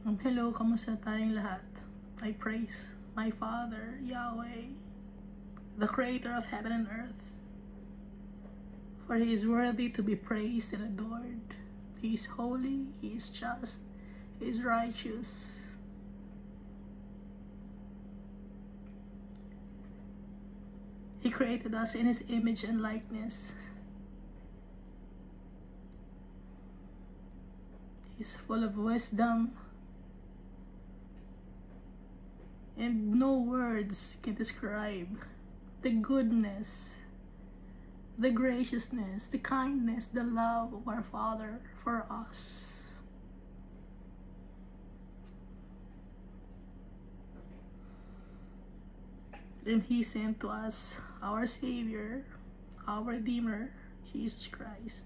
Hello, kamusta tayong lahat? I praise my Father, Yahweh, the Creator of heaven and earth, for He is worthy to be praised and adored. He is holy, He is just, He is righteous. He created us in His image and likeness. He's full of wisdom, and no words can describe the goodness, the graciousness, the kindness, the love of our Father for us. And He sent to us our Savior, our Redeemer, Jesus Christ.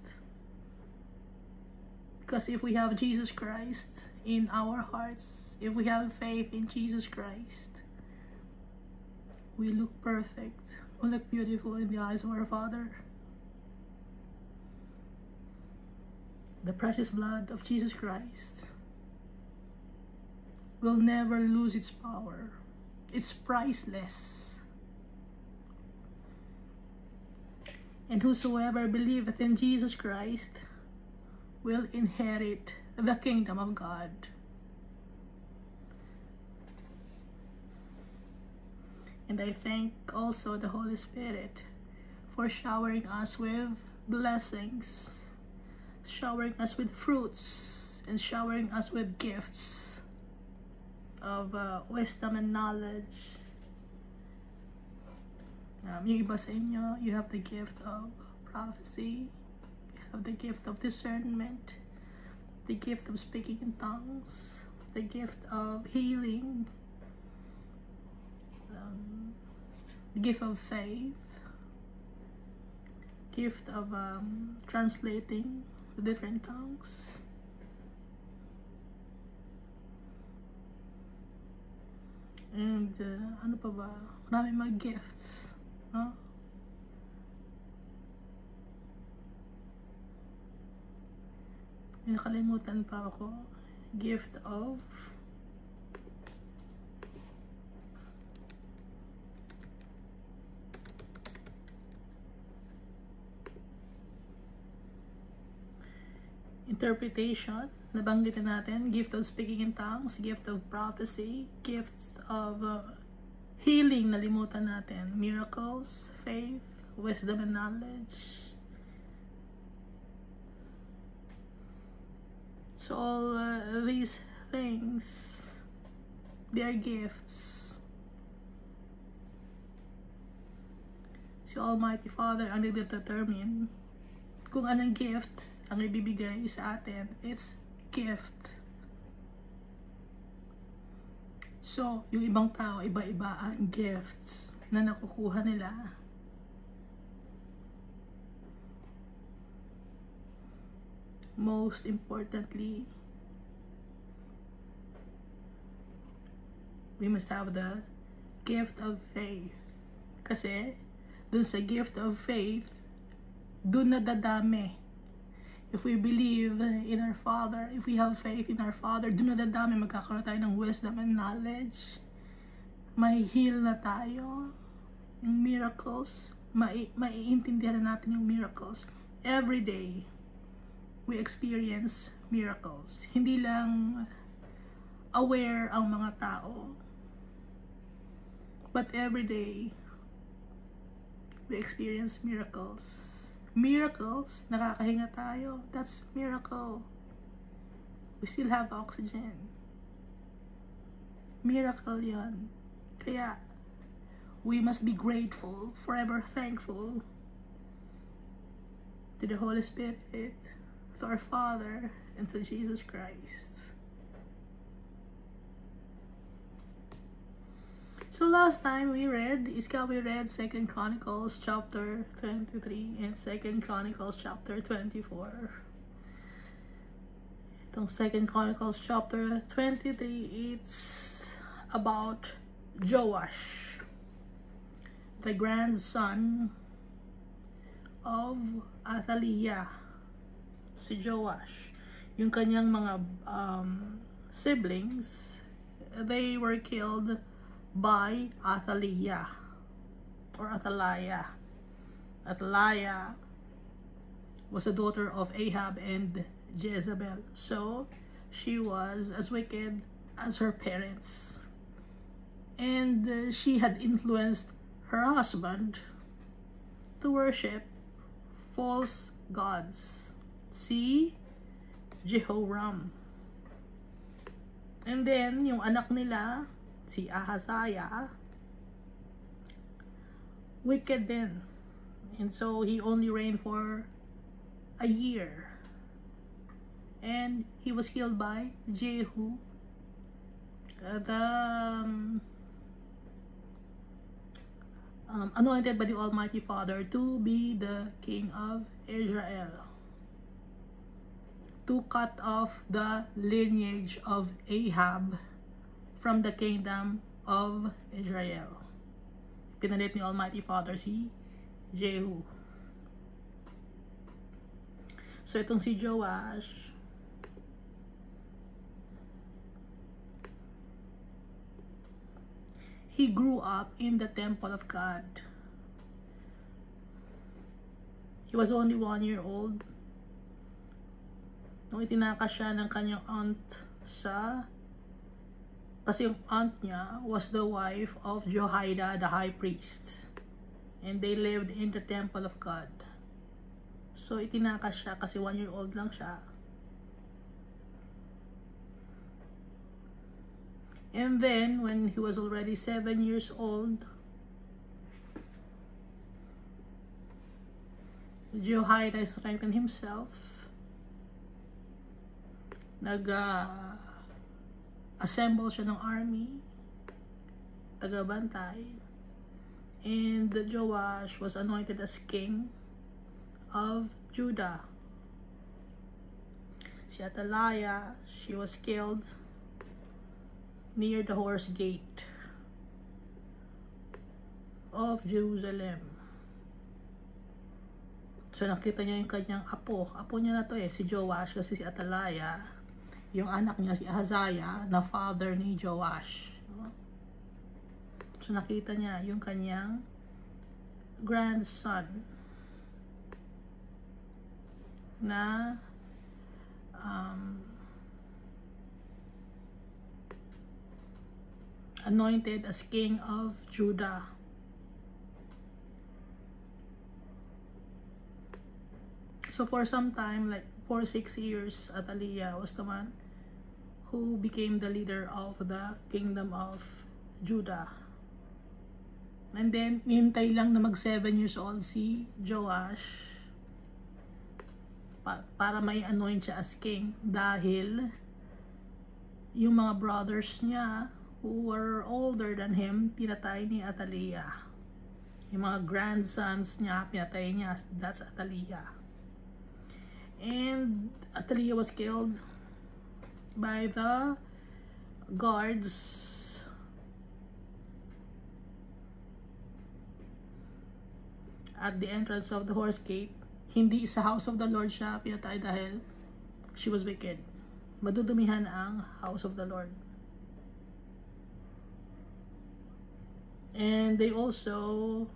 Because if we have Jesus Christ in our hearts, if we have faith in Jesus Christ, we look perfect, we look beautiful in the eyes of our Father. The precious blood of Jesus Christ will never lose its power. It's priceless. And whosoever believeth in Jesus Christ will inherit the kingdom of God. And I thank also the Holy Spirit for showering us with blessings, showering us with fruits, and showering us with gifts of wisdom and knowledge. Yung iba sa inyo, you have the gift of prophecy, you have the gift of discernment, the gift of speaking in tongues, the gift of healing, the gift of faith, gift of translating the different tongues. And ano pa ba? Marami mga gifts, no? May nakalimutan pa ako. Gift of interpretation, nabanggit na natin. Gift of speaking in tongues, gift of prophecy, gifts of healing, nalimutan natin. Miracles, faith, wisdom and knowledge. So all these things, they are gifts. Si Almighty Father ang nagdetermine kung anong gift ang ibibigay sa atin. It's gift. So, yung ibang tao, iba-iba ang gifts na nakukuha nila. Most importantly, we must have the gift of faith. Kasi, dun sa gift of faith, dun nadadami. If we believe in our Father, if we have faith in our Father, dun nadadami, magkakaroon tayo ng wisdom and knowledge. May heal na tayo. Yung miracles, maiintindihan na natin yung miracles. Every day, we experience miracles. Hindi lang aware ang mga tao, but every day, we experience miracles. Miracles, nakakahinga tayo. That's miracle. We still have oxygen. Miracle yan. Kaya, we must be grateful, forever thankful to the Holy Spirit, to our Father, and to Jesus Christ. So last time we read 2 Chronicles chapter 23 and 2 Chronicles chapter 24. Itong 2 Chronicles chapter 23, it's about Joash, the grandson of Athaliah. Si Joash, yung kanyang mga siblings, they were killed by Athaliah or Athaliah. Athaliah was a daughter of Ahab and Jezebel, so she was as wicked as her parents, and she had influenced her husband to worship false gods. Si Jehoram. And then yung anak nila, si Ahaziah, wicked din, and so he only reigned for a year, and he was killed by Jehu, anointed by the Almighty Father to be the king of Israel, to cut off the lineage of Ahab from the kingdom of Israel. Pinalit ni Almighty Father si Jehu. So itong si Joash, he grew up in the temple of God. He was only 1 year old nung itinaka siya ng kanyang aunt kasi yung aunt niya was the wife of Jehoiada the high priest, and they lived in the temple of God. So itinaka siya kasi 1 year old lang siya. And then when he was already 7 years old, Jehoiada strengthened himself. Assemble siya ng army, tagabantay, and Joash was anointed as king of Judah. Si Athaliah, she was killed near the horse gate of Jerusalem. So nakita niya yung kanyang apo niya na to si Joash, kasi si Athaliah, yung anak niya si Ahaziah, na father ni Joash. So nakita niya yung kanyang grandson na anointed as king of Judah. So for some time, like for 6 years, Athaliah was the one who became the leader of the kingdom of Judah. And then, hintay lang na mag 7 years old si Joash para may anoint siya as king, dahil yung mga brothers niya who were older than him, pinatay ni Athaliah. Yung mga grandsons niya, pinatay niya. That's Athaliah. And Athaliah was killed by the guards at the entrance of the horse gate. Hindi sa house of the Lord siya pinatay dahil she was wicked. Madudumihan ang house of the Lord. And they also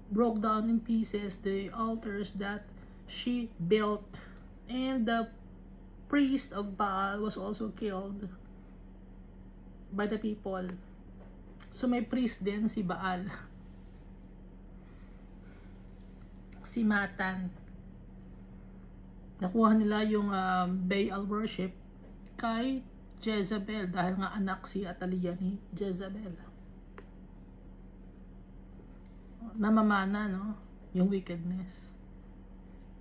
broke down in pieces the altars that she built, and the priest of Baal was also killed by the people. So may priest din si Baal, si Matan. Nakuha nila yung Baal worship kay Jezebel, dahil nga anak si Athaliah ni Jezebel. Namamana, no? Yung wickedness.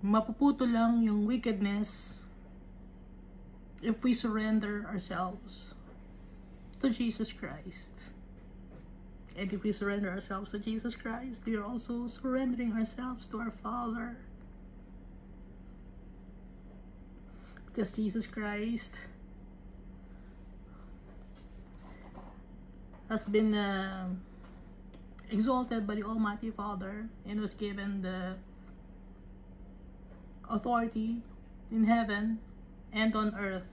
Mapuputo lang yung wickedness if we surrender ourselves to Jesus Christ. And if we surrender ourselves to Jesus Christ, we are also surrendering ourselves to our Father. Because Jesus Christ has been exalted by the Almighty Father and was given the authority in heaven and on earth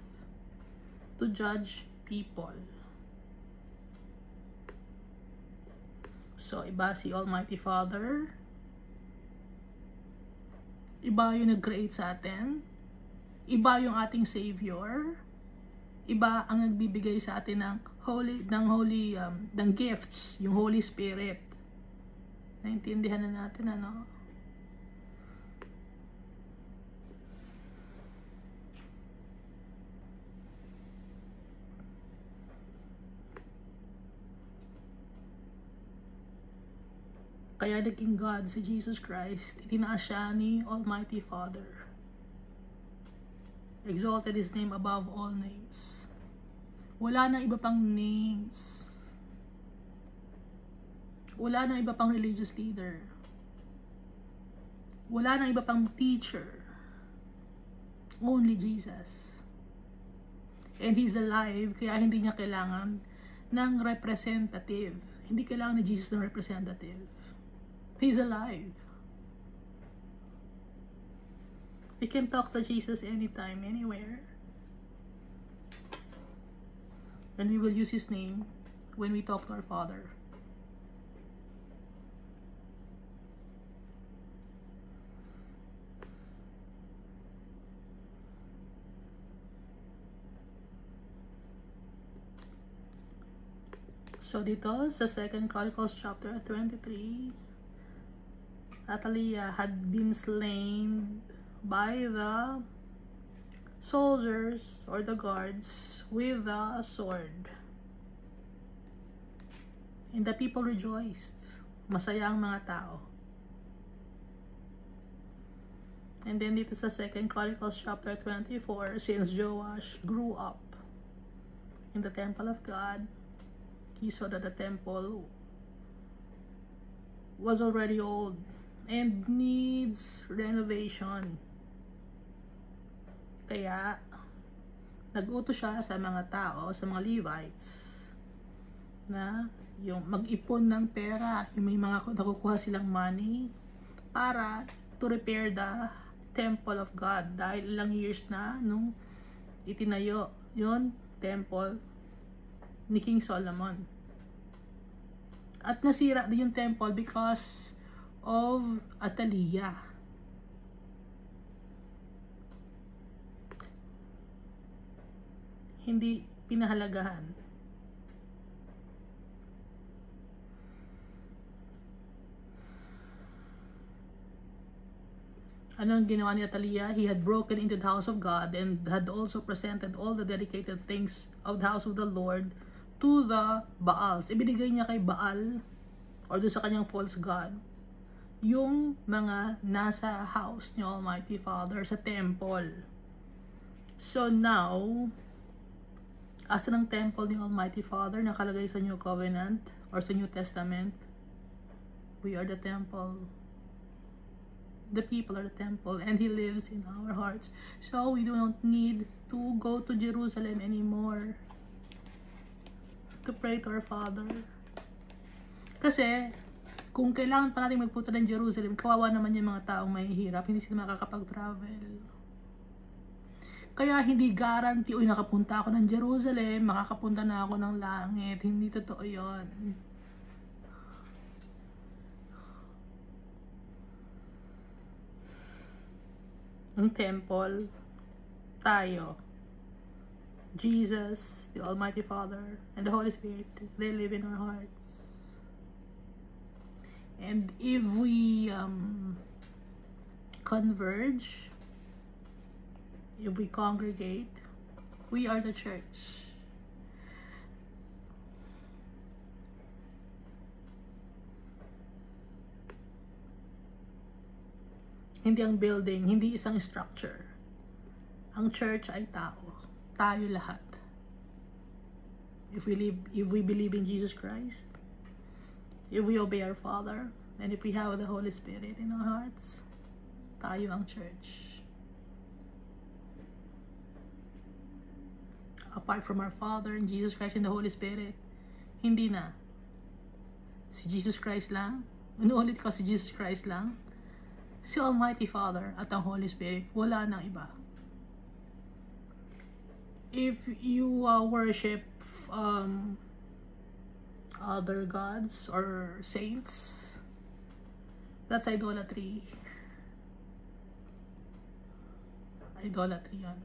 to to judge people. So, iba si Almighty Father. Iba yung nag-create sa atin. Iba yung ating Savior. Iba ang nagbibigay sa atin ng gifts, yung Holy Spirit. Naintindihan na natin, ano? Kaya naging God si Jesus Christ, itinaas siya ni Almighty Father. Exalted His name above all names. Wala na iba pang names. Wala na iba pang religious leader. Wala na iba pang teacher. Only Jesus. And He's alive, kaya hindi niya kailangan ng representative. Hindi kailangan ni Jesus ng representative. He's alive. We can talk to Jesus anytime, anywhere. And we will use His name when we talk to our Father. So dito sa 2 Chronicles chapter 23, Athaliah had been slain by the soldiers or the guards with a sword. And the people rejoiced. Masaya ang mga tao. And then dito sa 2 Chronicles chapter 24, since Joash grew up in the temple of God, he saw that the temple was already old and needs renovation. Kaya nag-utos siya sa mga tao, sa mga Levites, na yung mag-ipon ng pera, yung may mga nakukuha silang money para to repair the temple of God. Dahil ilang years na nung itinayo yung temple ni King Solomon. At nasira din yung temple because of Athaliah. Hindi pinahalagahan. Ano ang ginawa ni Athaliah? He had broken into the house of God and had also presented all the dedicated things of the house of the Lord to the Baals. Ibinigay niya kay Baal or doon sa kanyang false gods yung mga nasa house ni Almighty Father sa temple. So now, asa ng temple ni Almighty Father nakalagay sa New Covenant or sa New Testament? We are the temple. The people are the temple, and He lives in our hearts. So we do not need to go to Jerusalem anymore to pray to our Father. Kasi kung kailangan pa natin magpunta ng Jerusalem, kawawa naman yung mga taong mahihirap, hindi sila makakapag-travel. Kaya hindi guarantee, uy, nakapunta ako ng Jerusalem, makakapunta na ako ng langit. Hindi totoo yun. Ang temple, tayo, Jesus, the Almighty Father, and the Holy Spirit, they live in our hearts. And if we converge, if we congregate, we are the church. Hindi ang building, hindi isang structure. Ang church ay tao. Tayo lahat. If we believe in Jesus Christ, if we obey our Father, and if we have the Holy Spirit in our hearts, tayo ang church. Apart from our Father and Jesus Christ and the Holy Spirit, hindi na. Si Jesus Christ lang. Inuulit ko, si Jesus Christ lang. Si Almighty Father at ang Holy Spirit, wala nang iba. if you worship other gods or saints, that's idolatry. Idolatry yun.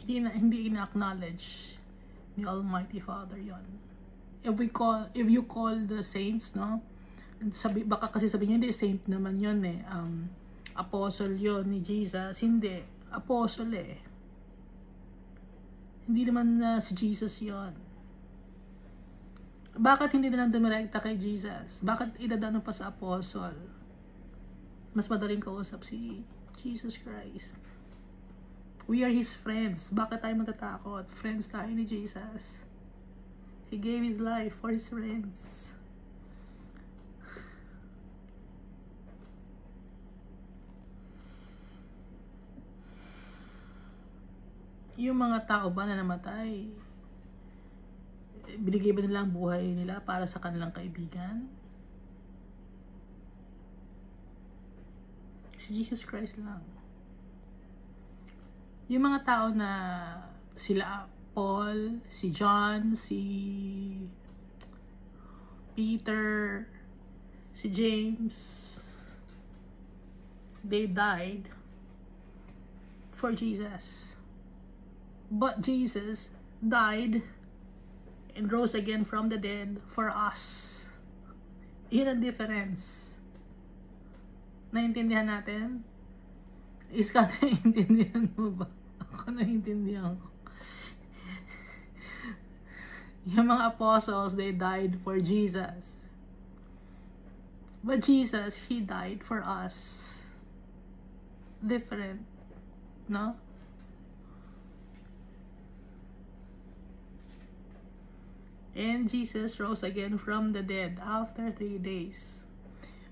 Hindi ina-acknowledge ni Almighty Father yon. If you call the saints, no, baka kasi sabihin nyo, hindi, saint naman yun eh, apostle yon ni Jesus. Hindi, apostle eh. Hindi naman si Jesus yon. Bakit hindi na lang dumirekta kay Jesus? Bakit idadano pa sa apostle? Mas madaling kausap si Jesus Christ. We are His friends. Bakit tayo matatakot? Friends tayo ni Jesus. He gave His life for His friends. Yung mga tao ba na namatay, binigay ba nila ang buhay nila para sa kanilang kaibigan? Si Jesus Christ lang. Yung mga tao na sila Paul, si John, si Peter, si James, they died for Jesus. But Jesus died and rose again from the dead for us. Yun ang difference. Naintindihan natin? Iska, naiintindihan mo ba? Ako naiintindihan ko. Yung mga apostles, they died for Jesus. But Jesus, He died for us. Different. No? And Jesus rose again from the dead after 3 days.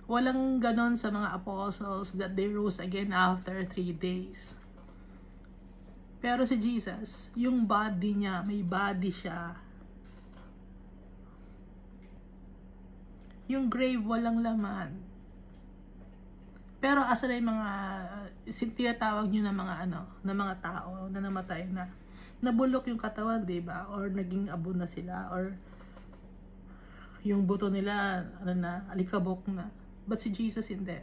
Walang ganon sa mga apostles that they rose again after 3 days. Pero si Jesus, yung body niya, may body siya. Yung grave, walang laman. Pero asa na yung mga, tinatawag nyo na mga na mga tao na namatay na. Nabulok yung katawan, diba? Or naging abo na sila, or yung buto nila, alikabok na. But si Jesus, hindi.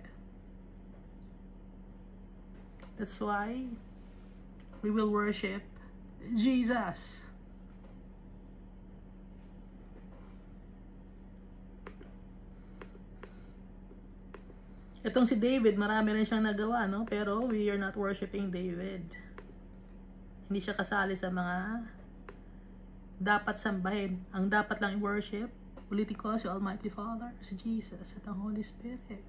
That's why we will worship Jesus. Itong si David, marami rin siyang nagawa, no? Pero we are not worshiping David. Hindi siya kasali sa mga dapat sambahin. Ang dapat lang i-worship, ulitin ko, si Almighty Father, si Jesus, at ang Holy Spirit.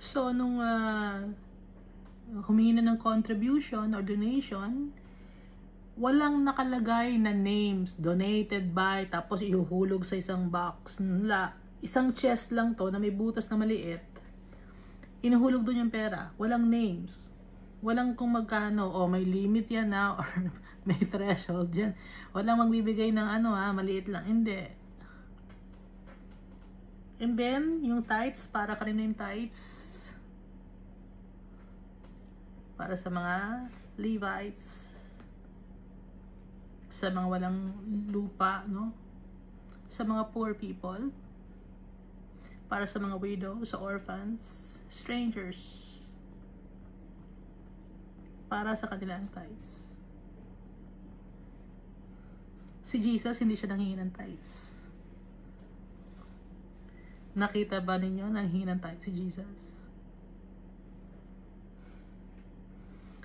So, nung humingi na ng contribution or donation, walang nakalagay na names, donated by, tapos ihuhulog sa isang box. Isang chest lang to na may butas na maliit. Inuhulog doon yung pera. Walang names. Walang kung magkano, may limit yan na, or may threshold yan. Walang magbibigay ng maliit lang. Hindi. And then, yung tithes, para kanina yung tithes? Para sa mga Levites, sa mga walang lupa, no? Sa mga poor people, para sa mga widows, sa orphans, strangers, para sa kanilang tithes. Si Jesus, hindi siya nanghingi ng tithes. Nakita ba ninyo nanghingi ng tithes si Jesus?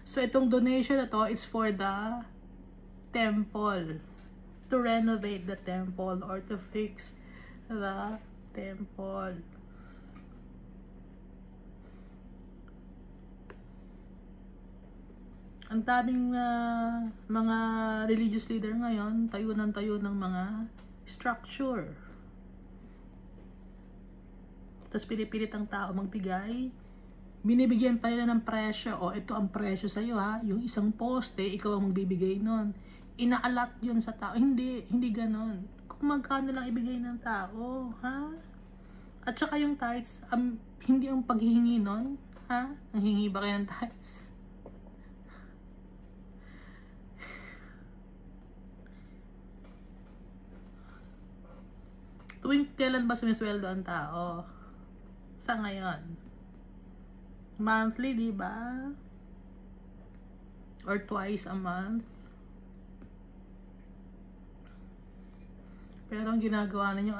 So, itong donation na to is for the temple. To renovate the temple or to fix the temple. Ang daming mga religious leader ngayon, tayo ng mga structure. Tapos pinipilit ang tao magbigay. Binibigyan pa nila ng presyo. Ito ang presyo sa'yo ha. Yung isang poste, ikaw ang magbibigay nun. Inaalat yun sa tao. Hindi ganon. Kung magkano lang ibigay ng tao, ha? At saka yung tithes, hindi ang paghihingi nun, ha? Ang hingi ba kayo ng tithes? Tuwing kailan ba sumisweldo ang tao? Sa ngayon? Monthly, di ba? Or twice a month? Pero ang ginagawa ninyo,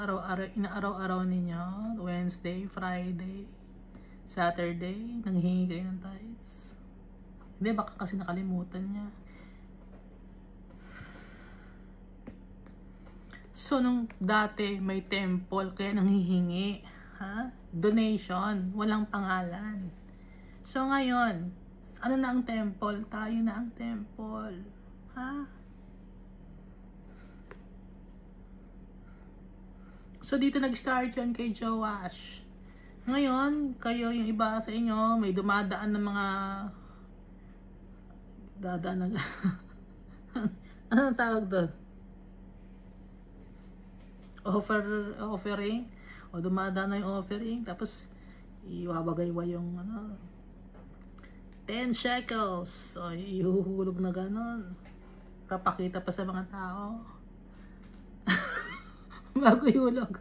inaaraw-araw ninyo, Wednesday, Friday, Saturday, nanghihingi kayo ng tithes. Hindi, baka kasi nakalimutan niya. So, nung dati may temple, kaya nanghihingi, ha? Donation, walang pangalan. So, ngayon, ano na ang temple? Tayo na ang temple. Ha? So, dito nag-start yun kay Joash. Ngayon, kayo, yung iba sa inyo, may dumadaan ng mga dadaan na anong tawag doon? Offering? O dumadaan na yung offering, tapos iwabagaywa yung 10 shekels. So, ihuhulog na ganon. Papakita pa sa mga tao. Bago ihulog.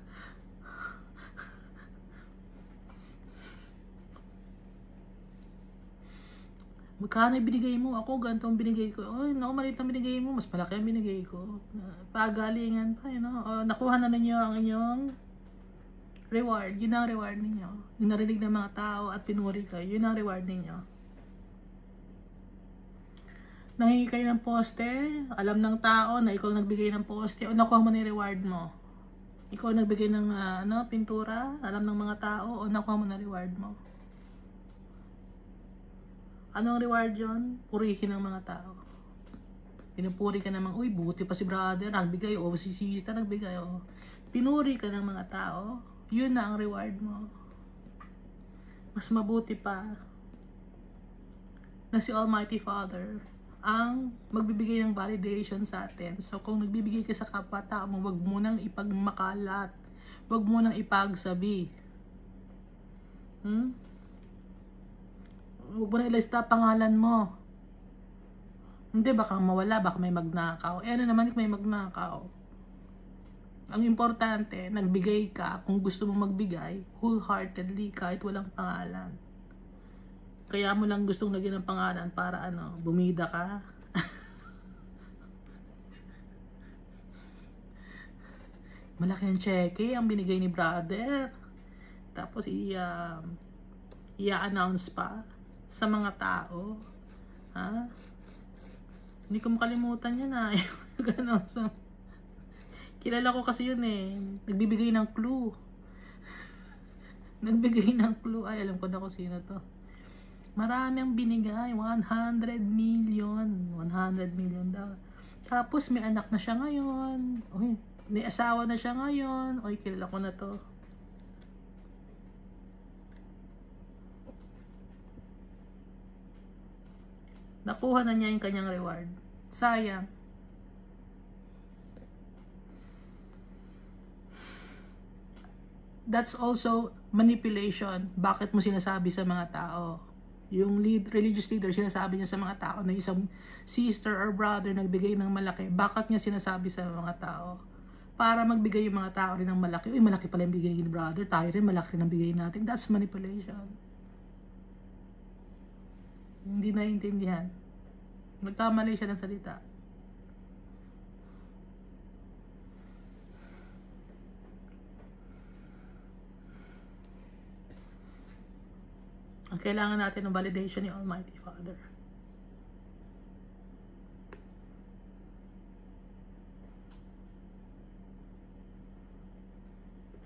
Magkano binigay mo? Ako, ganito ang binigay ko. Ay, naku, maliit ang binigay mo. Mas malaki ang binigay ko. Pagalingan pa, nakuha na ninyo ang inyong reward. Yun ang reward ninyo. Yung narinig ng mga tao at pinuri kayo. Yun ang reward ninyo. Nangingi kayo ng poste. Alam ng tao na ikaw nagbigay ng poste. O nakuha mo na yung reward mo. Ikaw nagbigay ng pintura. Alam ng mga tao. O nakuha mo na reward mo. Anong reward yun? Purihin ng mga tao. Pinupuri ka naman, uy, buti pa si brother, nagbigay, o si sister, nagbigay, o. Pinuri ka ng mga tao, yun na ang reward mo. Mas mabuti pa na si Almighty Father ang magbibigay ng validation sa atin. So, kung nagbibigay ka sa kapwa-tao mo, wag mo nang ipagmakalat. Wag mo nang ipagsabi. Huwag mo na ilista pangalan mo. Hindi, baka mawala, baka may magnakaw. Ano naman kung may magnakaw? Ang importante, nagbigay ka, kung gusto mo magbigay, wholeheartedly, kahit walang pangalan. Kaya mo lang gustong lagyan ng pangalan para bumida ka. Malaki ang cheque, ang binigay ni brother. Tapos i-announce pa sa mga tao. Ha? Hindi ko makalimutan yan Ganon. So, kilala ko kasi yun nagbibigay ng clue. Nagbigay ng clue. Ay, alam ko na kung sino to. Marami ang binigay. 100 million. 100 million daw. Tapos may anak na siya ngayon. Uy, may asawa na siya ngayon. Uy, kilala ko na to. Nakuha na niya yung kanyang reward. Sayang. That's also manipulation. Bakit mo sinasabi sa mga tao? Yung religious leader, sinasabi niya sa mga tao na isang sister or brother nagbigay ng malaki. Bakit niya sinasabi sa mga tao? Para magbigay yung mga tao rin ng malaki. Uy, malaki pala yung bigay ni brother. Tayo rin, malaki rin ang bigay natin. That's manipulation. Hindi naiintindihan. Nagkamali siya ng salita. Ang kailangan natin ng validation ni Almighty Father.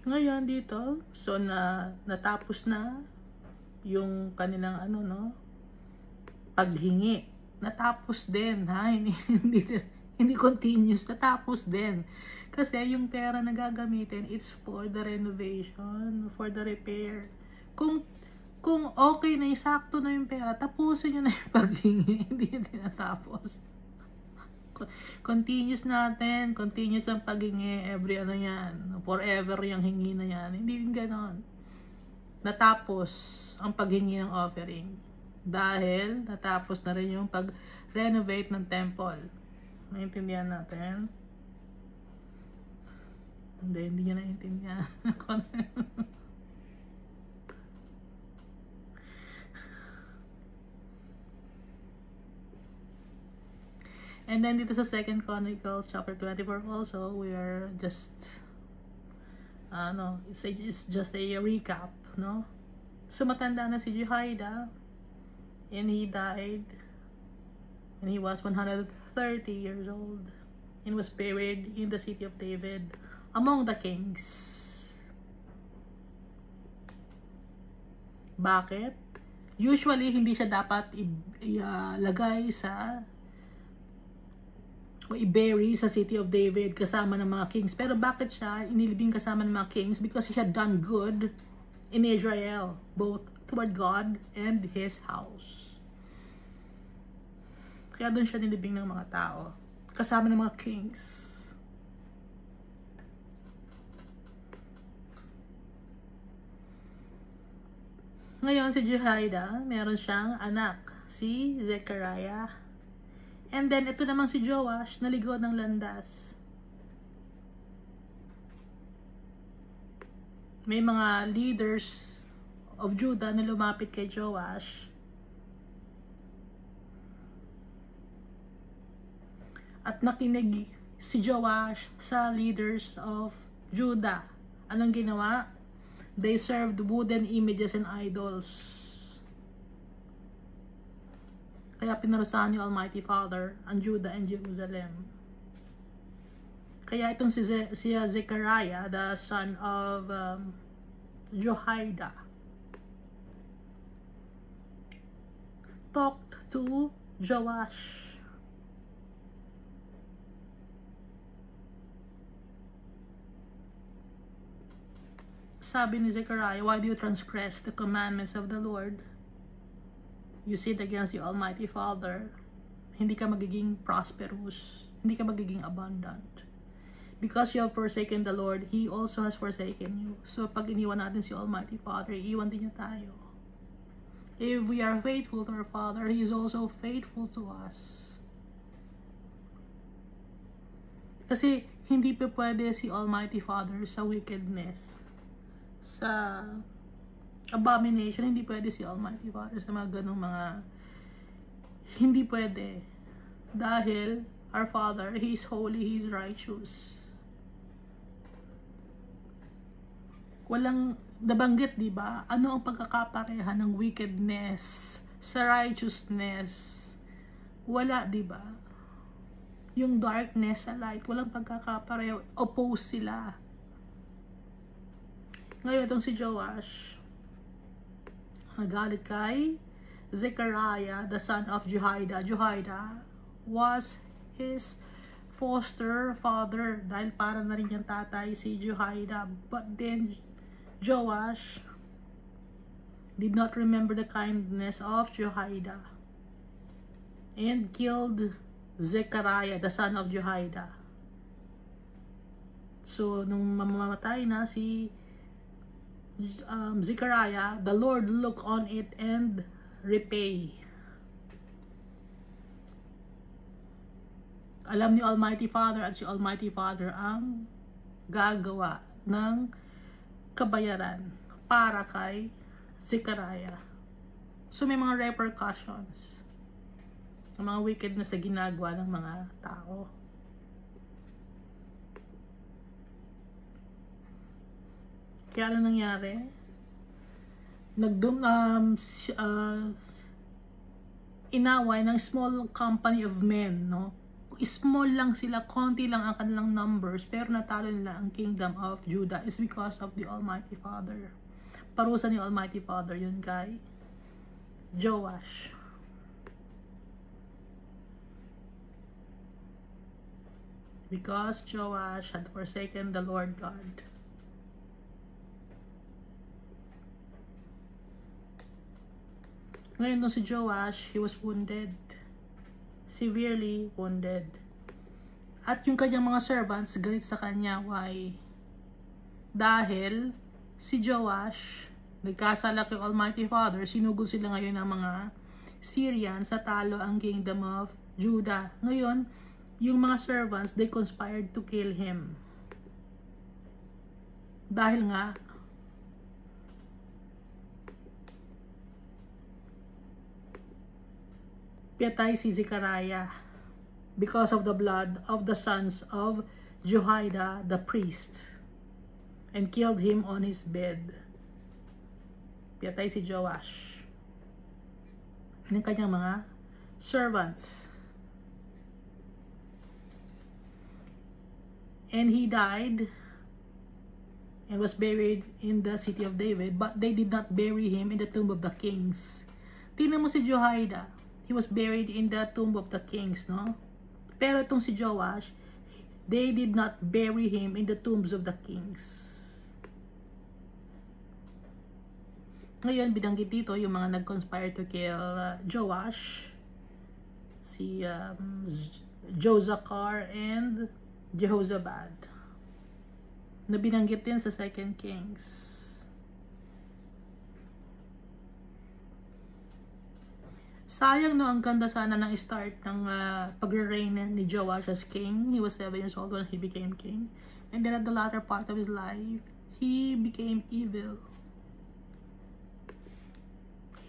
Ngayon dito, so natapos na yung kanilang paghingi. Natapos din, hindi continuous, natapos din. Kasi yung pera na gagamitin, it's for the renovation, for the repair. Kung okay na, sakto na yung pera, tapusin nyo na yung paghingi, hindi nyo tinatapos. continuous natin, continuous ang paghingi, every ano yan, forever yung hingi na yan. Hindi rin ganon. Natapos ang paghingi ng offering. Dahil natapos na rin yung pag-renovate ng temple. Naintindihan natin? Hindi niya naintindihan. And then dito sa 2 Chronicles chapter 24 also, we are just it's just a recap, no? So matanda na si Jehoiada, and he died when he was 130 years old and was buried in the city of David among the kings. Bakit? Usually hindi siya dapat ilagay sa o i-bury sa city of David kasama ng mga kings. Pero bakit siya inilibing kasama ng mga kings? Because he had done good in Israel, both toward God and his house. Kaya doon siya nilibing ng mga tao kasama ng mga kings. Ngayon si Jehoiada, meron siyang anak, si Zechariah. And then, ito namang si Joash, naligaw ng landas. May mga leaders of Judah na lumapit kay Joash. At nakinig si Joash sa leaders of Judah. Anong ginawa? They served wooden images and idols. Kaya pinarusahan ni Almighty Father ang Judah and Jerusalem. Kaya itong si Zechariah, the son of Jehoiada, talked to Joash. Sabi ni Zechariah, why do you transgress the commandments of the Lord? You sin against the Almighty Father. Hindi ka magiging prosperous. Hindi ka magiging abundant. Because you have forsaken the Lord, He also has forsaken you. So pag iniwan natin si Almighty Father, iiwan din niya tayo. If we are faithful to our Father, He is also faithful to us. Kasi hindi pa pwede si Almighty Father sa wickedness, sa abomination. Hindi pwede si Almighty Father sa mga ganong mga, hindi pwede. Dahil our Father, He is holy, He is righteous. Walang nabanggit, di ba? Ano ang pagkakapareha ng wickedness sa righteousness? Wala, di ba? Yung darkness sa light, walang pagkakapareho. Oppose sila. Ngayon, itong si Joash, nagalit kay Zechariah, the son of Jehoiada. Jehoiada was his foster father dahil para na rin yung tatay si Jehoiada. But then Joash did not remember the kindness of Jehoiada and killed Zechariah, the son of Jehoiada. So nung mamamatay na si Zechariah, the Lord look on it and repay. Alam ni Almighty Father at si Almighty Father ang gagawa ng kabayaran para kay Zechariah. So may mga repercussions ng mga wickedness na ginagawa ng mga tao. Kaya ano nangyari? Inaway ng small company of men, no? Small lang sila, konti lang ang kanilang numbers, pero natalo nila ang kingdom of Judah is because of the Almighty Father. Parusa ni Almighty Father yun kay Joash. Because Joash had forsaken the Lord God. Ngayon nung si Joash, he was wounded. Severely wounded. At yung kanyang mga servants, galit sa kanya. Why? Dahil si Joash, nagkasala kay Almighty Father, sinugod sila ngayon ng mga Syrians sa talo ang kingdom of Judah. Ngayon, yung mga servants, they conspired to kill him. Dahil nga, pinatay si Zechariah because of the blood of the sons of Jehoiada the priest and killed him on his bed. Pinatay si Joash ng kanyang mga servants. And he died and was buried in the city of David, but they did not bury him in the tomb of the kings. Tingnan mo si Jehoiada, he was buried in the tomb of the kings, no? Pero itong si Joash, they did not bury him in the tombs of the kings. Ngayon, binanggit dito yung mga nag-conspire to kill Joash, si Josachar and Jehozabad, na binanggit din sa 2 Kings. Sayang, no, ang ganda sana ng start ng pag-reign ni Joash as king. He was 7 years old when he became king. And then at the latter part of his life, he became evil.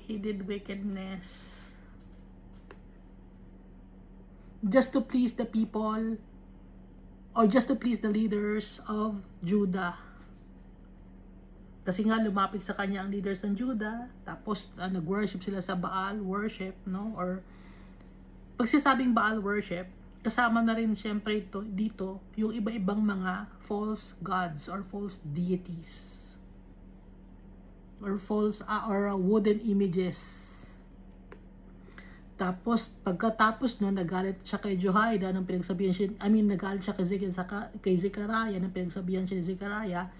He did wickedness. Just to please the people, or just to please the leaders of Judah. Kasi nga lumapit sa kanya ang leaders ng Judah, tapos nag-worship sila sa Baal worship, no? Or pagsasabing Baal worship, kasama na rin syempre dito yung iba-ibang mga false gods or false deities. Or false or wooden images. Tapos, pagkatapos no, nagalit siya kay Jehoiada nang pinagsabihan siya, nagalit siya kay Zechariah nang pinagsabihan siya ni Zechariah,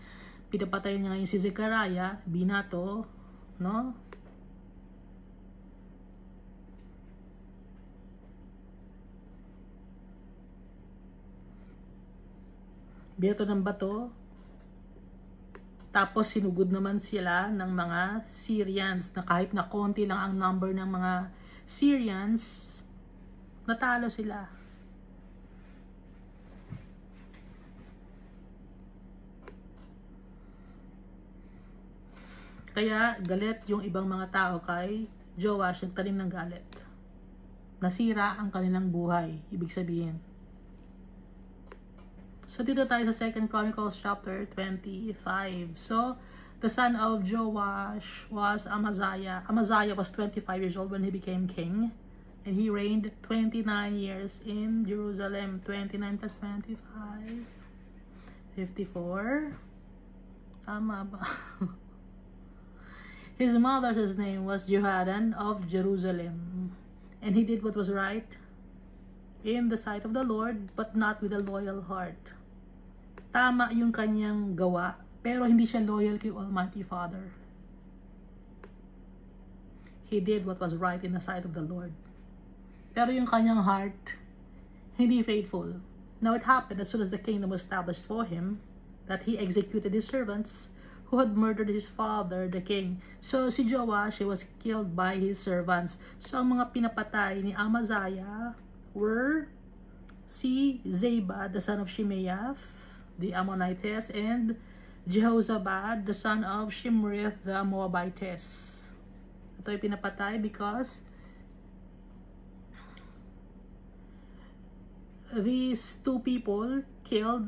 pinapatay niya ngayon si Zechariah, binato, no? Binato ng bato. Tapos, sinugod naman sila ng mga Syrians na kahit na konti lang ang number ng mga Syrians, natalo sila. Kaya galit yung ibang mga tao kay Joash, nagtanim ng galit. Nasira ang kanilang buhay, ibig sabihin. So dito tayo sa 2 Chronicles chapter 25. So the son of Joash was Amaziah. Amaziah was 25 years old when he became king. And he reigned 29 years in Jerusalem. 29 plus 25. 54. Tama ba? His mother's name was Jehoadan of Jerusalem. And he did what was right in the sight of the Lord, but not with a loyal heart. Tama yung kanyang gawa, pero hindi siya loyal kay Almighty Father. He did what was right in the sight of the Lord. Pero yung kanyang heart, hindi faithful. Now it happened as soon as the kingdom was established for him, that he executed his servants who had murdered his father, the king. So si Joash, he was killed by his servants. So ang mga pinapatay ni Amaziah were si Zabad, the son of Shimeath, the Ammonitess, and Jehozabad, the son of Shimrith, the Moabitess. Ito ay pinapatay because these two people killed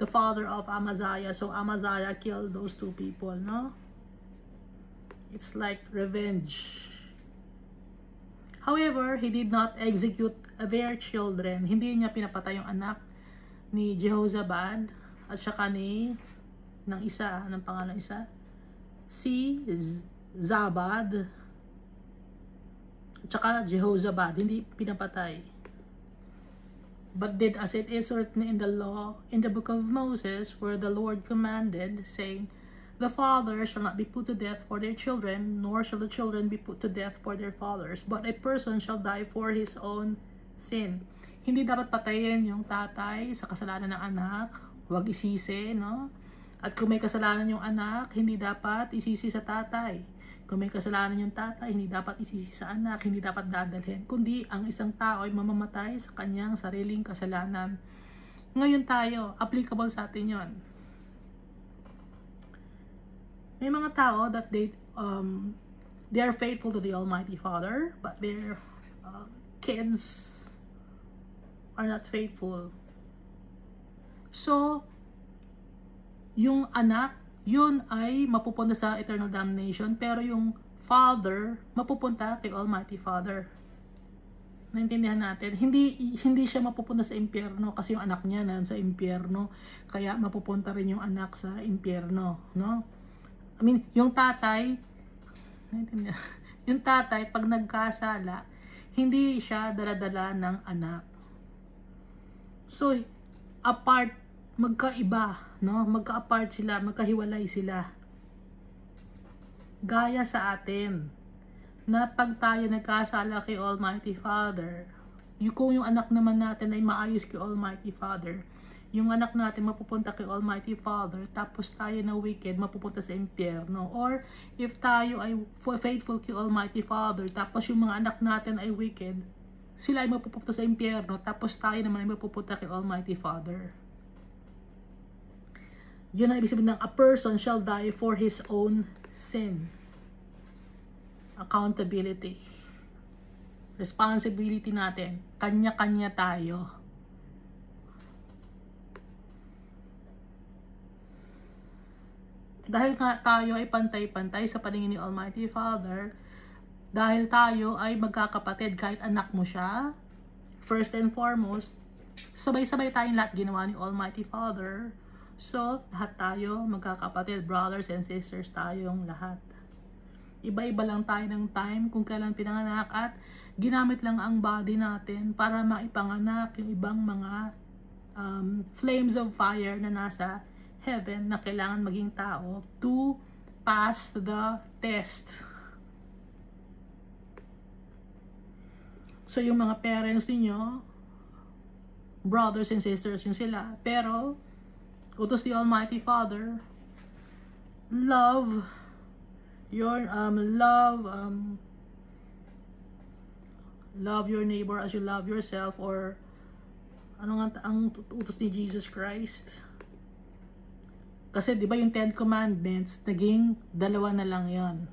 the father of Amaziah. So Amaziah killed those two people, no? It's like revenge. However, he did not execute their children. Hindi niya pinapatay yung anak ni Jehozabad at saka ng isa, anong pangalan isa? Si Zabad at saka Jehozabad, hindi pinapatay. But did as it is written in the law, in the book of Moses, where the Lord commanded, saying, the father shall not be put to death for their children, nor shall the children be put to death for their fathers, but a person shall die for his own sin. hindi dapat patayin yung tatay sa kasalanan ng anak. Huwag isisi, no? At kung may kasalanan yung anak, hindi dapat isisi sa tatay. Kung may kasalanan yung tatay, hindi dapat isisi sa anak, hindi dapat dadalhin. Kundi ang isang tao ay mamamatay sa kanyang sariling kasalanan. Ngayon tayo, applicable sa atin yon. May mga tao that they are faithful to the Almighty Father, but their kids are not faithful. So, yung anak, yun ay mapupunta sa eternal damnation, pero yung father, mapupunta kay Almighty Father. Naintindihan natin? Hindi siya mapupunta sa impyerno kasi yung anak niya nasa impyerno, kaya mapupunta rin yung anak sa impyerno, no? I mean, yung tatay, naintindihan? Yung tatay, pag nagkasala, hindi siya daladala ng anak. So, apart, magkaiba, no? Magka-apart sila, magkahiwalay sila. Gaya sa atin, na pag tayo nagkasala kay Almighty Father, kung yung anak naman natin ay maayos kay Almighty Father, yung anak natin mapupunta kay Almighty Father, tapos tayo na wicked, mapupunta sa impyerno. Or, if tayo ay faithful kay Almighty Father, tapos yung mga anak natin ay wicked, sila ay mapupunta sa impyerno, tapos tayo naman ay mapupunta kay Almighty Father. Yun ang ibig sabihin ng a person shall die for his own sin. Accountability. Responsibility natin. Kanya-kanya tayo. Dahil nga tayo ay pantay-pantay sa paningin ni Almighty Father, dahil tayo ay magkakapatid kahit anak mo siya, first and foremost, sabay-sabay tayong lahat ginawa ni Almighty Father. So, lahat tayo magkakapatid, brothers and sisters tayong lahat. Iba-iba lang tayo ng time kung kailan pinanganak at ginamit lang ang body natin para maipanganak yung ibang mga flames of fire na nasa heaven na kailangan maging tao to pass the test. So, yung mga parents niyo, brothers and sisters yung sila, pero utos ni Almighty Father, love your neighbor as you love yourself, or ano nga ang utos ni Jesus Christ? Kasi 'di ba yung 10 commandments naging 2 na lang 'yon.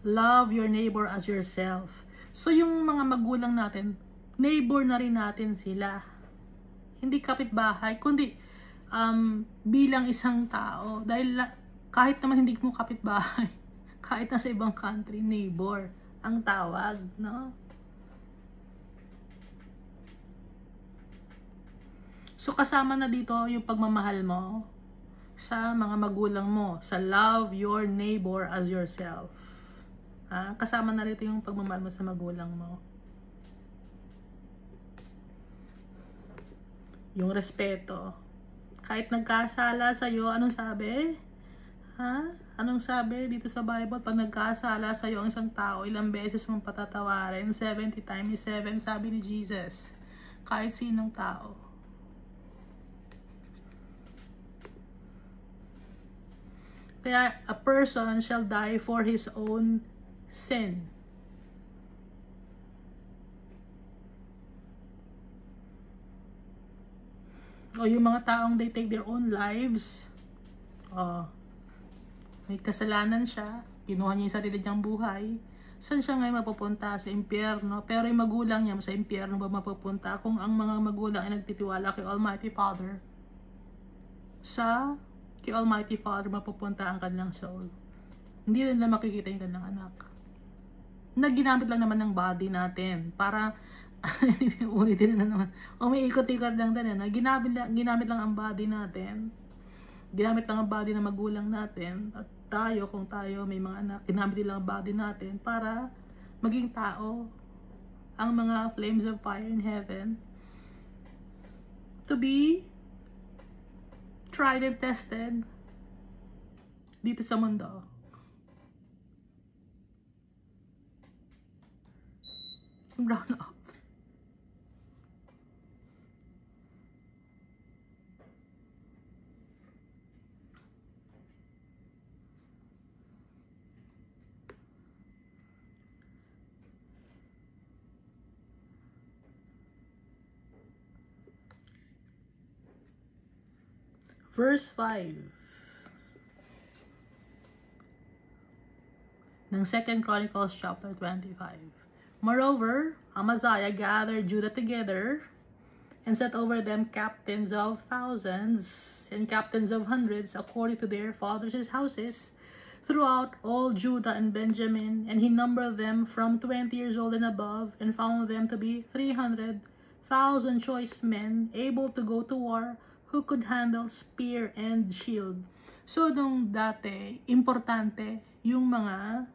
Love your neighbor as yourself. So, yung mga magulang natin, neighbor na rin natin sila. Hindi kapitbahay, kundi bilang isang tao. Dahil kahit naman hindi mo kapitbahay, kahit nasa ibang country, neighbor ang tawag, no? So, kasama na dito yung pagmamahal mo sa mga magulang mo, sa love your neighbor as yourself. Kasama na rito yung pagmamahal mo sa magulang mo. Yung respeto. Kahit nagkasala sa'yo, anong sabi? Anong sabi dito sa Bible? Pag nagkasala sa'yo ang isang tao, ilang beses mong patatawarin? 70 times 7, sabi ni Jesus. Kahit sinong tao. Kaya, a person shall die for his own sin. O yung mga taong they take their own lives, may kasalanan siya, kinuha niya yung sarili niyang buhay, saan siya ngayon mapupunta? Sa impyerno. Pero yung magulang niya sa impyerno ba mapupunta? Kung ang mga magulang ay nagtitiwala kay Almighty Father, kay Almighty Father mapupunta ang kanilang soul. Hindi nila makikita yung kanilang anak. Ginamit lang naman ng body natin para ulitin na naman. Umiikot-ikot lang din. Ginamit lang ang body natin. Ginamit lang ang body ng magulang natin. At tayo, kung tayo may mga anak, ginamit lang ang body natin para maging tao. Ang mga flames of fire in heaven, to be tried and tested dito sa mundo. Brown up. Verse 5 ng 2 Chronicles chapter 25. Moreover, Amaziah gathered Judah together and set over them captains of thousands and captains of hundreds according to their fathers' houses throughout all Judah and Benjamin, and he numbered them from 20 years old and above, and found them to be 300,000 choice men able to go to war, who could handle spear and shield. So, nung dati, importante yung mga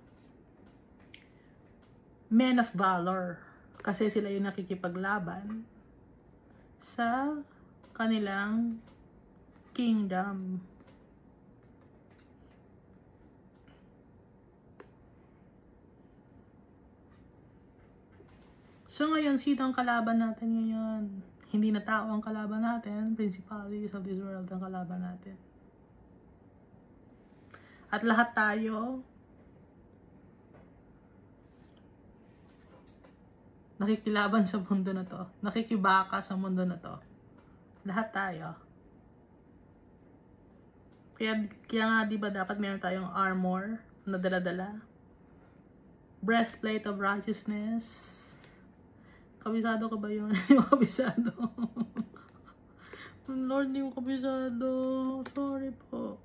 men of valor. Kasi sila yung nakikipaglaban sa kanilang kingdom. So, ngayon, sino ang kalaban natin ngayon? Hindi na tao ang kalaban natin, principalities of this world ang kalaban natin. At lahat tayo nakikilaban sa mundo na to, nakikibaka sa mundo na to. Lahat tayo. Kaya nga, di ba dapat meron tayong armor na dala-dala? Breastplate of righteousness. Kabisado ka ba yun? Yung kabisado. Lord, yung kabisado. Sorry po.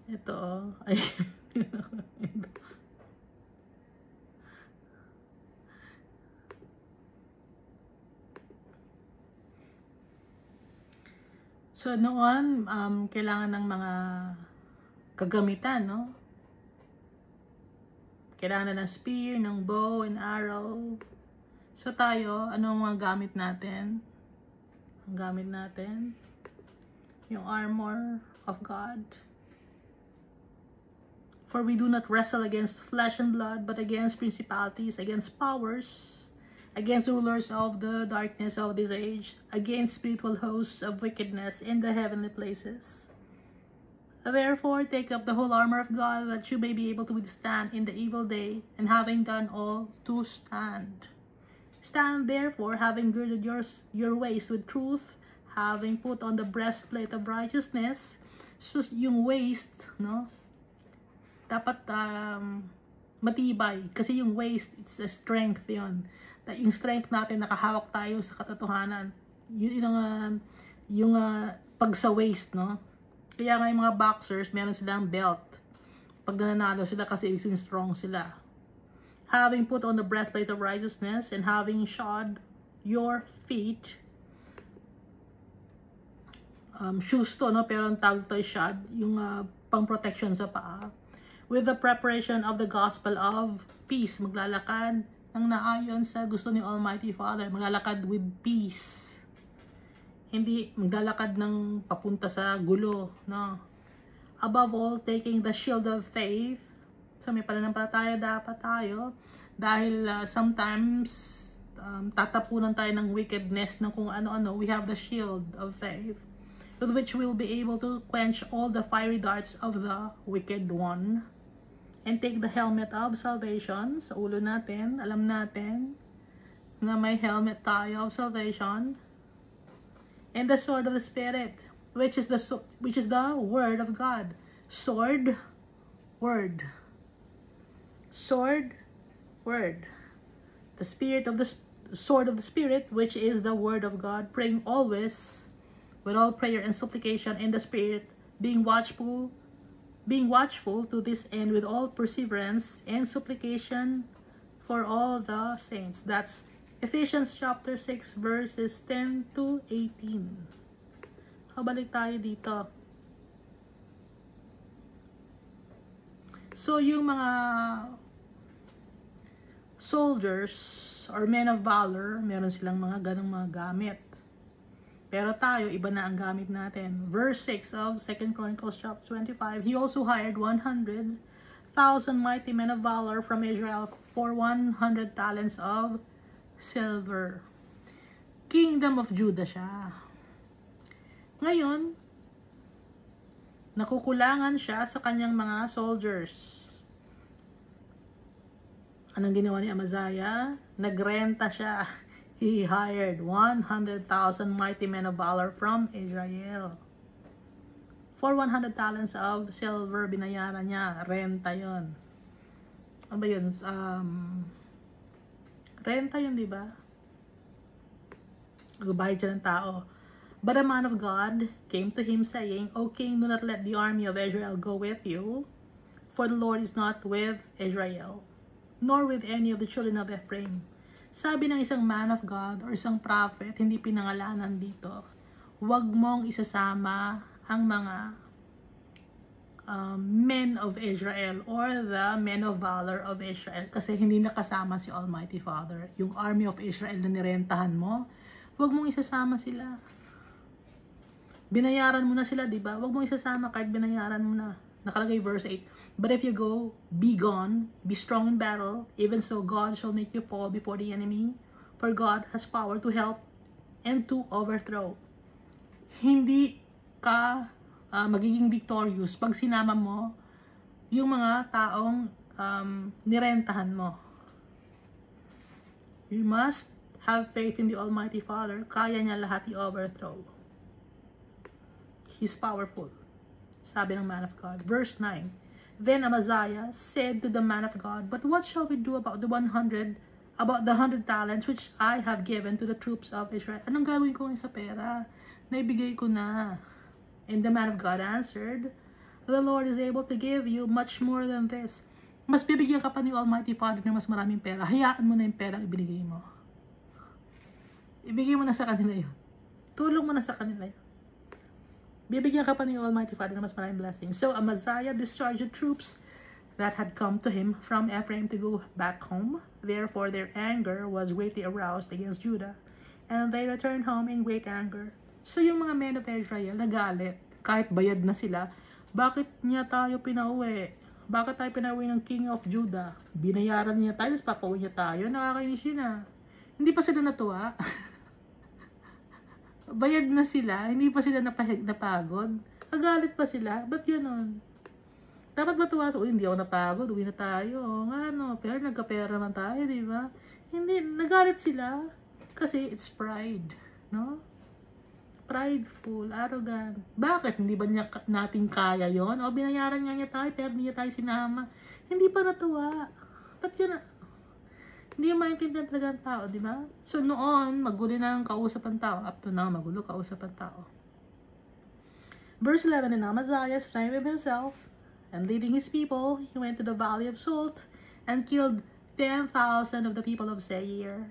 Ito. Ay. So, noon, kailangan ng mga kagamitan, no? Kailangan na ng spear, ng bow and arrow. So, tayo, anong mga gamit natin? Ang gamit natin, yung armor of God. For we do not wrestle against flesh and blood, but against principalities, against powers, against rulers of the darkness of this age, against spiritual hosts of wickedness in the heavenly places. Therefore, take up the whole armor of God, that you may be able to withstand in the evil day, and having done all, to stand. Stand therefore, having girded your waist with truth, having put on the breastplate of righteousness. So, yung waist, no? Dapat matibay. Kasi yung waist, it's a strength yon. Yung strength natin, nakahawak tayo sa katotohanan. Yung pag sa waist, no? Kaya nga yung mga boxers, meron silang belt. Pag nananalo sila kasi ising strong sila. Having put on the breastplate of righteousness, and having shod your feet, shoes to, no? Pero ang tawag to shod, yung pang protection sa paa. With the preparation of the gospel of peace, maglalakad ng naayon sa gusto ni Almighty Father, maglalakad with peace. Hindi maglalakad ng papunta sa gulo, no? Above all, taking the shield of faith. So may pananampalataya dapat tayo, dahil sometimes tatapunan tayo ng wickedness ng kung ano-ano. We have the shield of faith, with which we'll be able to quench all the fiery darts of the wicked one. And take the helmet of salvation. Sa ulo natin, alam natin na may helmet tayo of salvation. And the sword of the Spirit, which is the word of God. Sword, word. Sword, word. The sword of the Spirit, which is the word of God, praying always with all prayer and supplication in the Spirit, being watchful to this end with all perseverance and supplication for all the saints. That's Ephesians chapter 6 verses 10 to 18. Balik tayo dito. So, yung mga soldiers or men of valor, meron silang mga ganong mga gamit. Pero tayo, iba na ang gamit natin. Verse 6 of 2 Chronicles chapter 25, he also hired 100,000 mighty men of valor from Israel for 100 talents of silver. Kingdom of Judah siya. Ngayon, nakukulangan siya sa kanyang mga soldiers. Anong ginawa ni Amaziah? Nagrenta siya. He hired 100,000 mighty men of valor from Israel. For 100 talents of silver, binayaran niya. Renta yon. Ano ba yun? Renta yun, di ba? Nagbayad siya ng tao. But a man of God came to him saying, O king, do not let the army of Israel go with you, for the Lord is not with Israel, nor with any of the children of Ephraim. Sabi ng isang man of God or isang prophet, hindi pinangalanan dito, huwag mong isasama ang mga men of Israel or the men of valor of Israel kasi hindi nakasama si Almighty Father. Yung army of Israel na nirentahan mo, huwag mong isasama sila. Binayaran mo na sila, di ba? Huwag mong isasama kahit binayaran mo na. Nakalagay verse 8. But if you go, be gone, be strong in battle, even so God shall make you fall before the enemy, for God has power to help and to overthrow. Hindi ka magiging victorious pag sinama mo yung mga taong nirentahan mo. You must have faith in the Almighty Father. Kaya niya lahat i-overthrow. He's powerful. Sabi ng man of God. Verse 9. Then Amaziah said to the man of God, But what shall we do about the 100 talents which I have given to the troops of Israel? Anong gagawin ko sa pera? Naibigay ko na. And the man of God answered, The Lord is able to give you much more than this. Mas bibigyan ka pa ni Almighty Father ng mas maraming pera. Hayaan mo na yung pera ibinigay mo. Ibigay mo na sa kanila yun. Tulong mo na sa kanila yun. Bibigyan ka pa ni Almighty Father ng mas maraming blessings. So Amaziah discharged the troops that had come to him from Ephraim to go back home. Therefore their anger was greatly aroused against Judah, and they returned home in great anger. So yung mga men of Israel nagalit, kahit bayad na sila, bakit niya tayo pinauwi? Bakit tayo pinauwi ng King of Judah? Binayaran niya tayo, tapos papauwi niya tayo, nakakainis yun ah. Hindi pa sila natuwa. Bayad na sila, hindi pa sila napagod. Nagalit pa sila, ba't yun? Dapat matuwa sa, hindi ako napagod, uwi na tayo. Nga no, pero nagkapera naman tayo, di ba? Hindi, nagalit sila. Kasi it's pride, no? Prideful, arrogant. Bakit? Hindi ba natin kaya yon? O binayaran nga niya tayo, pero hindi niya tayo sinama. Hindi pa natuwa. Ba't yun? Hindi yung maintindihan talaga ang tao, di ba? So noon, magulo na ang kausap ang tao. Up to now, magulo kausap ang tao. Verse 11, And Amaziah sprang with himself, and leading his people, he went to the valley of Salt, and killed 10,000 of the people of Seir.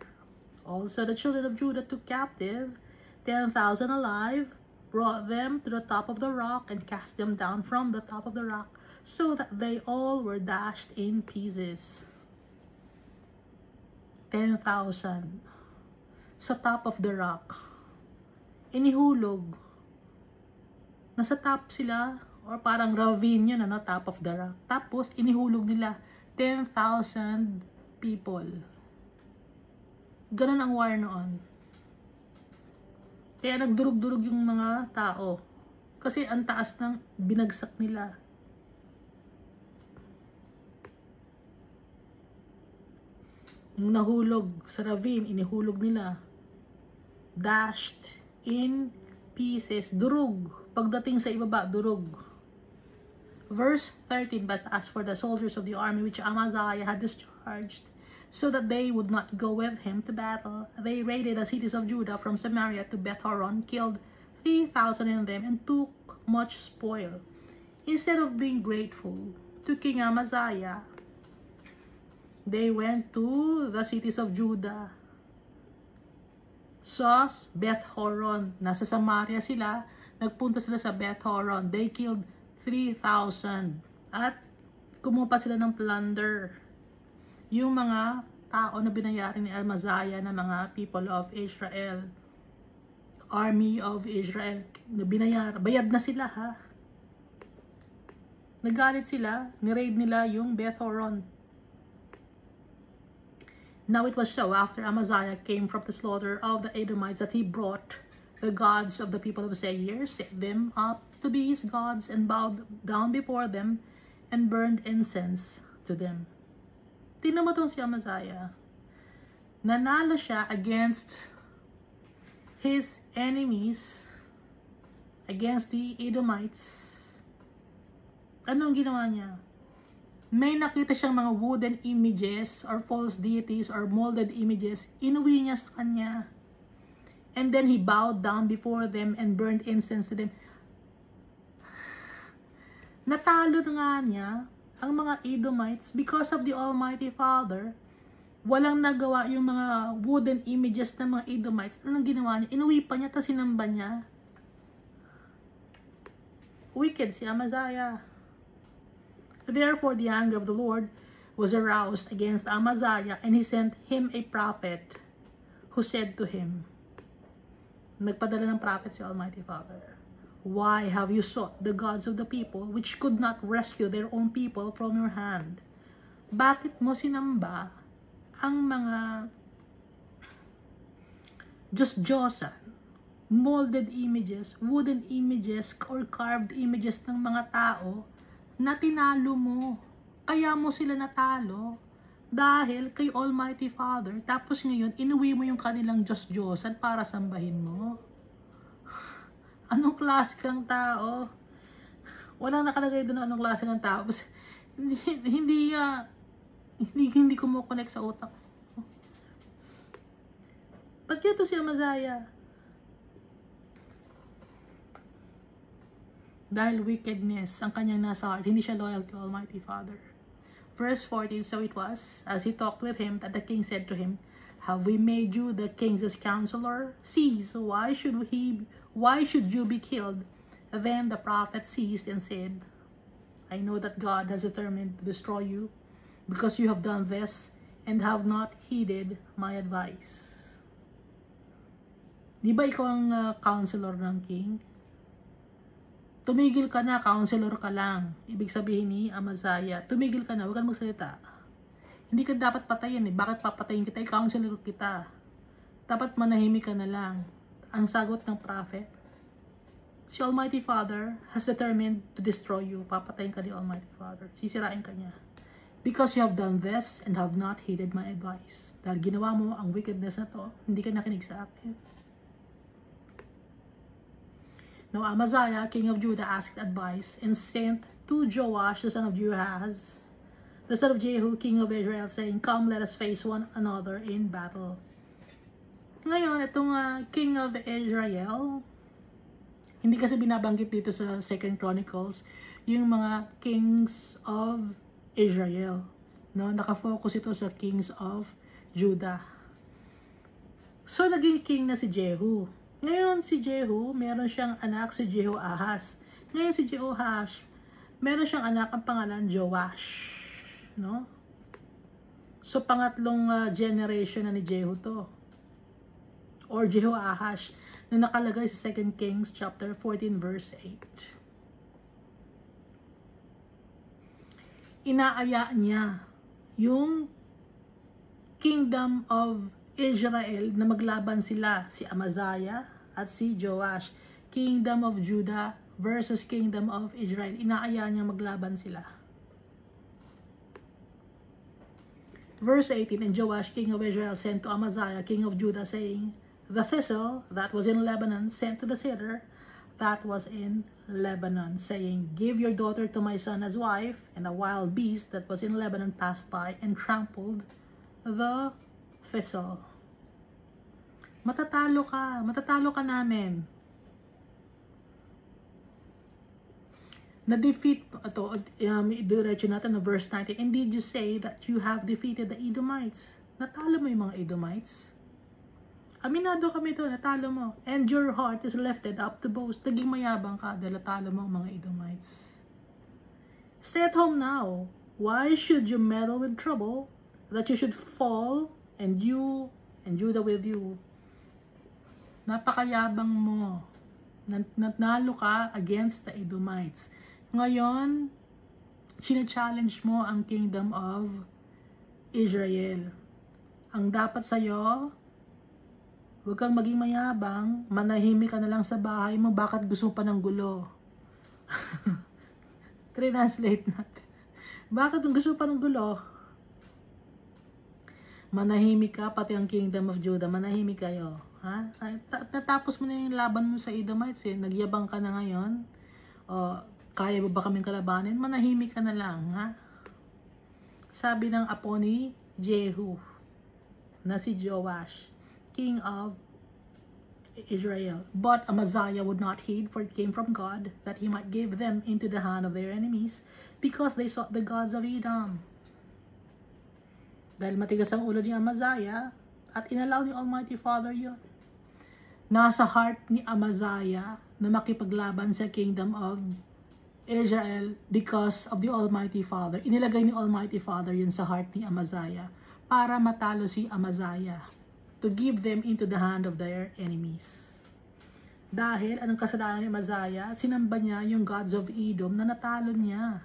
Also the children of Judah took captive 10,000 alive, brought them to the top of the rock, and cast them down from the top of the rock, so that they all were dashed in pieces. 10,000 sa top of the rock. Inihulog. Nasa top sila, or parang ravine yun, ano, top of the rock. Tapos, inihulog nila 10,000 people. Ganun ang war noon. Kaya nagdurog-durog yung mga tao. Kasi ang taas ng binagsak nila. Yung nahulog sa ravine, inihulog nila. Dashed in pieces. Durog. Pagdating sa ibaba, durog. Verse 13, But as for the soldiers of the army which Amaziah had discharged, so that they would not go with him to battle, they raided the cities of Judah from Samaria to Beth-horon, killed 3,000 in them, and took much spoil. Instead of being grateful to King Amaziah, they went to the cities of Judah. Sos, Beth-horon. Nasa Samaria sila. Nagpunta sila sa Beth-horon. They killed 3,000. At kumuha pa sila ng plunder. Yung mga tao na binayaran ni Amaziah na mga people of Israel, army of Israel, na binayaran, bayad na sila ha. Nagalit sila, ni-raid nila yung Beth-horon. Now it was so, after Amaziah came from the slaughter of the Edomites, that he brought the gods of the people of Seir, set them up to be his gods, and bowed down before them, and burned incense to them. Tingnan mo itong si Amaziah. Nanalo siya against his enemies, against the Edomites. Anong ginawa niya? May nakita siyang mga wooden images or false deities or molded images. Inuwi niya sa kanya. And then he bowed down before them and burned incense to them. Natalo na nga niya ang mga Edomites because of the Almighty Father. Walang nagawa yung mga wooden images ng mga Edomites. Anong ginawa niya? Inuwi pa niya, tapos sinamba niya. Wicked si Amaziah. Therefore, the anger of the Lord was aroused against Amaziah, and he sent him a prophet who said to him, nagpadala ng prophet si Almighty Father, why have you sought the gods of the people, which could not rescue their own people from your hand? Bakit mo sinamba ang mga Diyos-Diyosan, molded images, wooden images, or carved images ng mga tao na tinalo mo? Kaya mo sila natalo dahil kay Almighty Father, tapos ngayon inuwi mo yung kanilang Diyos-Diyosan para sambahin mo. Anong klase kang tao? Walang nakalagay doon anong klase kang tao. Basta, hindi kumukonek sa utak. Ba't ito si Amaziah? Dahil wickedness ang kanyang nasa heart, hindi siya loyal to Almighty Father. Verse 14, so it was, as he talked with him, that the king said to him, have we made you the king's counselor? Cease, why should you be killed? Then the prophet ceased and said, I know that God has determined to destroy you, because you have done this, and have not heeded my advice. Di ba ikaw ang counselor ng king? Tumigil ka na, counselor ka lang. Ibig sabihin ni Amaziah, tumigil ka na, huwag kang magsalita. Hindi ka dapat patayin eh. Bakit papatayin kita? I-counselor kita. Dapat manahimik ka na lang. Ang sagot ng prophet, si Almighty Father has determined to destroy you. Papatayin ka ni Almighty Father. Sisirain ka niya. Because you have done this and have not heeded my advice. Dahil ginawa mo ang wickedness na to, hindi ka nakinig sa akin. Now Amaziah, king of Judah, asked advice and sent to Joash, the son of Jehoahaz, the son of Jehu, king of Israel, saying, come, let us face one another in battle. Ngayon, itong king of Israel, hindi kasi binabanggit dito sa 2 Chronicles, yung mga kings of Israel. No? Nakafocus ito sa kings of Judah. So, naging king na si Jehu. Ngayon si Jehu, meron siyang anak si Jehoahaz. Ngayon si Jehoahaz, meron siyang anak ang pangalan Joash. No? So pangatlong generation na ni Jehu to. Or Jehoahaz na nakalagay sa 2 Kings chapter 14 verse 8. Inaaya niya yung kingdom of Israel na maglaban sila, si Amaziah at si Joash. Kingdom of Judah versus kingdom of Israel. Inaaya niya maglaban sila. Verse 18, and Joash, king of Israel, sent to Amaziah, king of Judah, saying, the thistle that was in Lebanon sent to the cedar that was in Lebanon, saying, give your daughter to my son as wife. And a wild beast that was in Lebanon passed by and trampled the thistle. Matatalo ka namin. Na-defeat, ito, diretso natin na verse 19, and did you say that you have defeated the Edomites? Natalo mo yung mga Edomites? Aminado kami ito, natalo mo. And your heart is lifted up to boast. Naging mayabang ka dahil natalo mo ang mga Edomites. Stay at home now. Why should you meddle with trouble, that you should fall, and you and Judah with you? Napakayabang mo. Natalo ka against the Edomites. Ngayon, challenge mo ang kingdom of Israel. Ang dapat sa'yo, huwag kang maging mayabang, manahimik ka na lang sa bahay mo, bakit gusto mo pa ng gulo? Translate natin. Bakit gusto mo pa ng gulo? Manahimik ka, pati ang kingdom of Judah, manahimik kayo. Ha? Natapos mo na yung laban mo sa Edomites eh. Nagyabang ka na ngayon. O, kaya ba kaming kalabanin? Manahimik ka na lang. Ha? Sabi ng apo ni Jehu na si Joash, king of Israel. But Amaziah would not heed, for it came from God, that he might give them into the hand of their enemies, because they sought the gods of Edom. Dahil matigas ang ulo ni Amaziah, at inalaw ni Almighty Father yun. Nasa heart ni Amaziah na makipaglaban sa kingdom of Israel because of the Almighty Father. Inilagay ni Almighty Father yun sa heart ni Amaziah para matalo si Amaziah, to give them into the hand of their enemies. Dahil anong kasalanan ni Amaziah? Sinamba niya yung gods of Edom na natalo niya.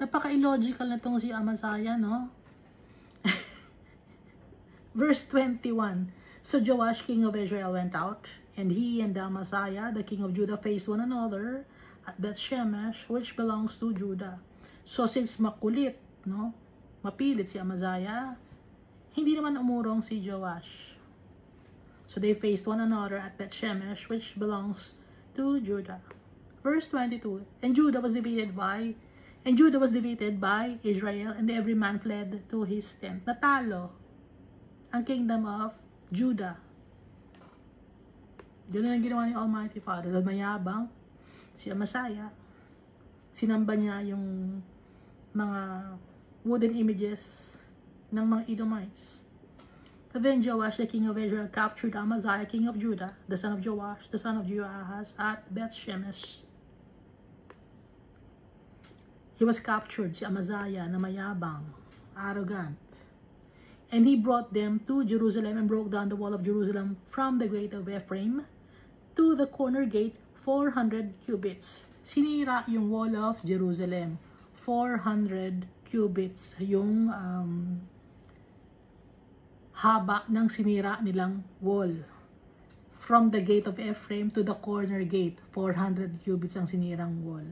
Napaka-illogical na tong si Amaziah, no? Verse 21, so Joash, king of Israel, went out, and he and Amaziah, the king of Judah, faced one another at Beth-Shemesh, which belongs to Judah. So since makulit, no, mapilit si Amaziah, hindi naman umurong si Joash. So they faced one another at Beth-Shemesh, which belongs to Judah. Verse 22, and Judah was defeated by Israel, and every man fled to his tent. Natalo ang kingdom of Judah. Ganun ang ginawa ni Almighty Father. Dahil mayabang si Amaziah, sinamba niya yung mga wooden images ng mga Edomites. Then Joash, the king of Israel, captured Amaziah, king of Judah, the son of Joash, the son of Joahaz, at Beth-Shemesh. He was captured, si Amaziah, na mayabang, arrogant. And he brought them to Jerusalem and broke down the wall of Jerusalem from the gate of Ephraim to the corner gate, 400 cubits. Sinira yung wall of Jerusalem. 400 cubits yung haba ng sinira nilang wall. From the gate of Ephraim to the corner gate, 400 cubits ang sinirang wall.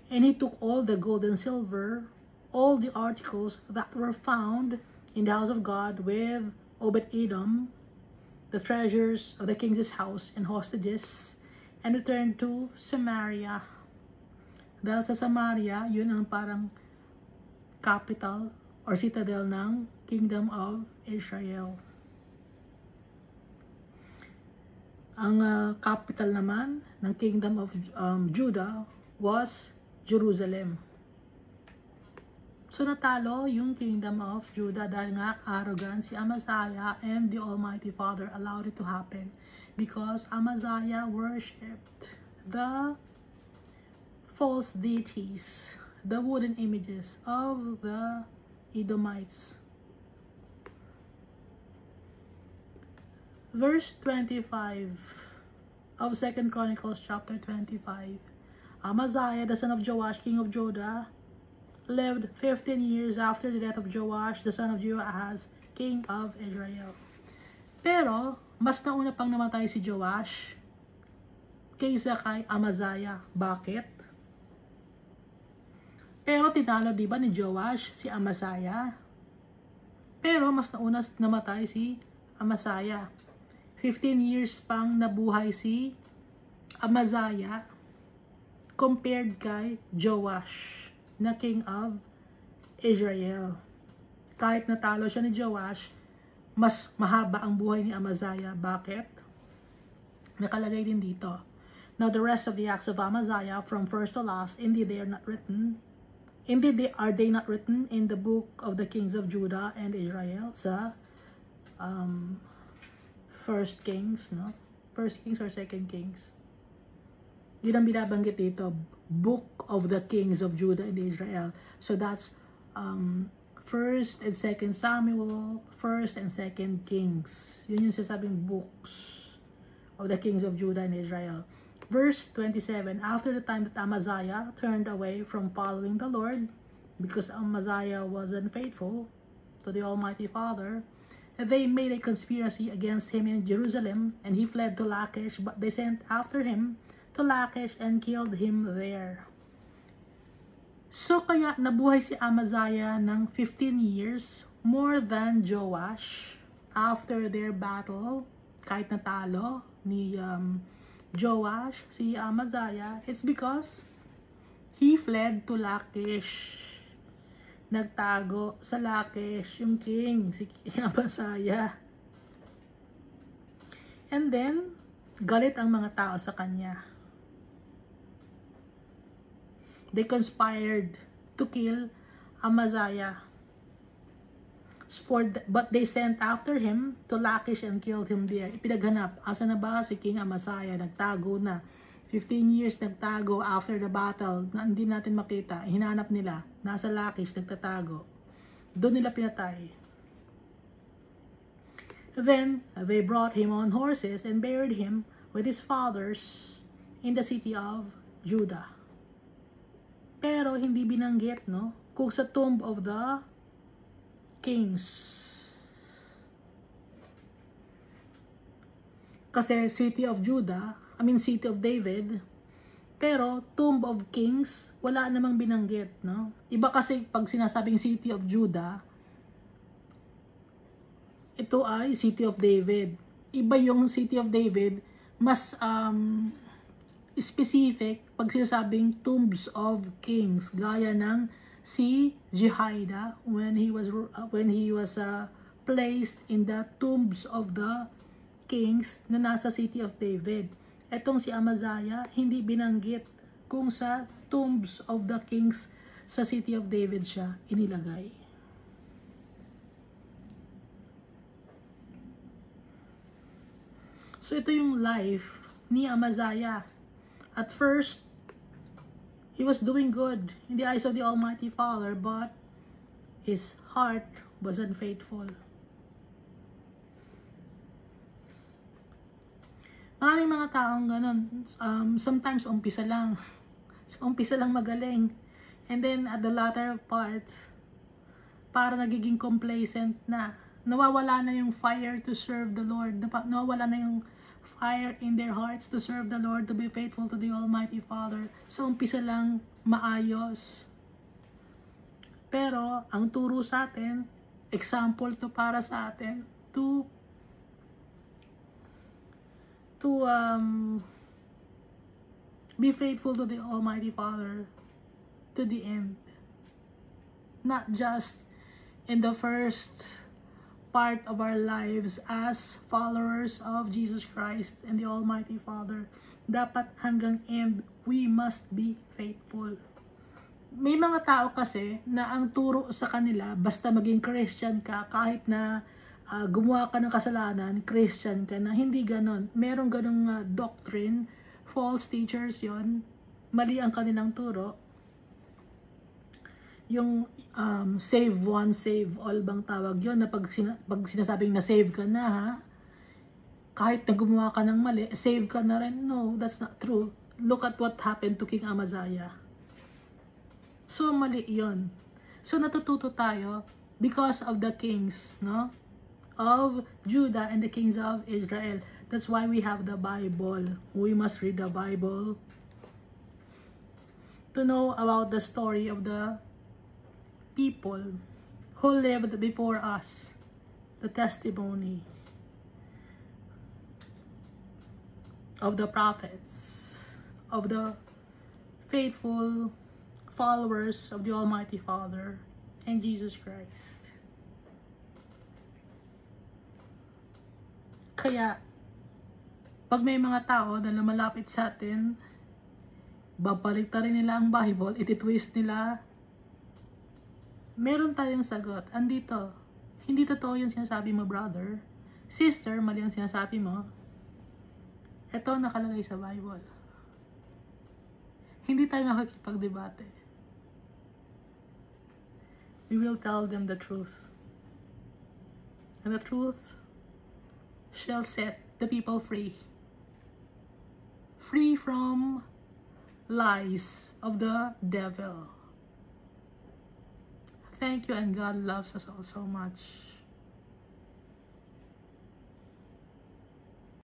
And he took all the gold and silver, all the articles that were found in the house of God with Obed-Edom, the treasures of the king's house and hostages, and returned to Samaria. Dahil sa Samaria, yun ang parang capital or citadel ng kingdom of Israel. Ang capital naman ng kingdom of Judah was Jerusalem. So natalo yung kingdom of Judah dahil nga arrogant si Amaziah, and the Almighty Father allowed it to happen because Amaziah worshipped the false deities, the wooden images of the Edomites. Verse 25 of 2 Chronicles chapter 25. Amaziah, the son of Joash, king of Judah, lived 15 years after the death of Joash, the son of Joahaz, king of Israel. Pero, mas nauna pang namatay si Joash kaysa kay Amaziah. Bakit? Pero tinalo diba ni Joash si Amaziah? Pero mas nauna namatay si Amaziah. 15 years pang nabuhay si Amaziah compared kay Joash na king of Israel. Kahit natalo siya ni Joash, mas mahaba ang buhay ni Amaziah. Bakit? Nakalagay din dito. Now the rest of the acts of Amaziah from first to last, indeed they are not written. Indeed are they not written in the book of the kings of Judah and Israel sa First Kings, no? First Kings or Second Kings? Yun ang binabanggit dito, Book of the Kings of Judah and Israel. So that's 1st and 2nd Samuel, 1st and 2nd Kings. Yun yung sasabing books of the kings of Judah and Israel. Verse 27, after the time that Amaziah turned away from following the Lord, because Amaziah was unfaithful to the Almighty Father, they made a conspiracy against him in Jerusalem, and he fled to Lachish, but they sent after him to Lachish and killed him there. So kaya nabuhay si Amaziah ng 15 years, more than Joash, after their battle, kahit natalo ni Joash, si Amaziah, it's because he fled to Lachish. Nagtago sa Lachish yung king, si Amaziah. And then, galit ang mga tao sa kanya. They conspired to kill Amaziah. But they sent after him to Lachish and killed him there. Ipinaghanap, asa na ba si King Amaziah? Nagtago na. 15 years nagtago after the battle. Na hindi natin makita. Hinanap nila. Nasa Lachish, nagtatago. Doon nila pinatay. Then, they brought him on horses and buried him with his fathers in the city of Judah. Pero hindi binanggit, no? Kung sa tomb of the kings. Kasi city of Judah, city of David, pero tomb of kings, wala namang binanggit, no? Iba kasi pag sinasabing city of Judah, ito ay city of David. Iba yung city of David, mas specific pag sinasabing tombs of kings, gaya ng si Jehoiada when he was placed in the tombs of the kings na nasa city of David. Etong si Amaziah, hindi binanggit kung sa tombs of the kings sa city of David siya inilagay. So ito yung life ni Amaziah. At first, he was doing good in the eyes of the Almighty Father, but his heart was unfaithful. Maraming mga taong ganun. Sometimes umpisa lang magaling. And then at the latter part, para nagiging complacent na. Nawawala na yung fire to serve the Lord. Nawawala na yung fire in their hearts to serve the Lord, to be faithful to the Almighty Father. So, umpisa lang maayos. Pero, ang turo sa atin, example to para sa atin, to be faithful to the Almighty Father to the end. Not just in the first part of our lives as followers of Jesus Christ and the Almighty Father. Dapat hanggang end, we must be faithful. May mga tao kasi na ang turo sa kanila, basta maging Christian ka, kahit na gumawa ka ng kasalanan, Christian ka na. Hindi ganon. Merong ganong doctrine, false teachers yon, mali ang kanilang turo. Yung save one, save all bang tawag yon, na pag sinasabing na save ka na, ha, kahit na gumawa ka ng mali, save ka na rin. No, that's not true. Look at what happened to King Amaziah. So mali yon. So natututo tayo because of the kings, no, of Judah and the kings of Israel. That's why we have the Bible. We must read the Bible to know about the story of the people who lived before us, the testimony of the prophets, of the faithful followers of the Almighty Father and Jesus Christ. Kaya, pag may mga tao na lumalapit sa atin, babaliktarin nila ang Bible, ititwist nila, meron tayong sagot. Andito, hindi totoo yung sinasabi mo, brother. Sister, mali ang sinasabi mo. Ito nakalagay sa Bible. hindi tayo makakipagdebate. We will tell them the truth. And the truth shall set the people free. Free from lies of the devil. Thank you, and God loves us all so much.